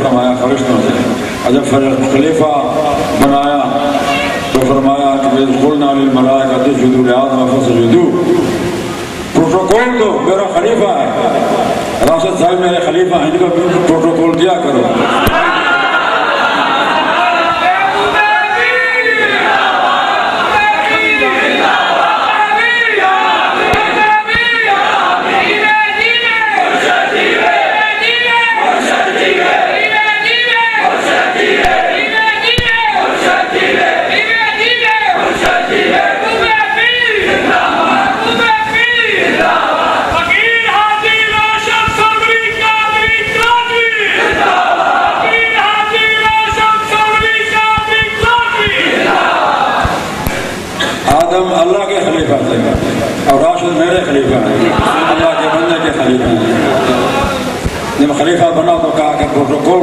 फरमाया फरिश्तों से। जब खलीफा बनाया तो फरमाया कि प्रोटोकॉल दो, मेरा खलीफा है, राशिद साहब मेरे खलीफा हैं, इनका प्रोटोकॉल दिया करो। आदम अल्लाह के खलीफा थे और राशिद मेरे खलीफा हैं, अल्लाह के बंदे के खलीफा हैं। जब खलीफा बना तो कहा कि प्रोटोकॉल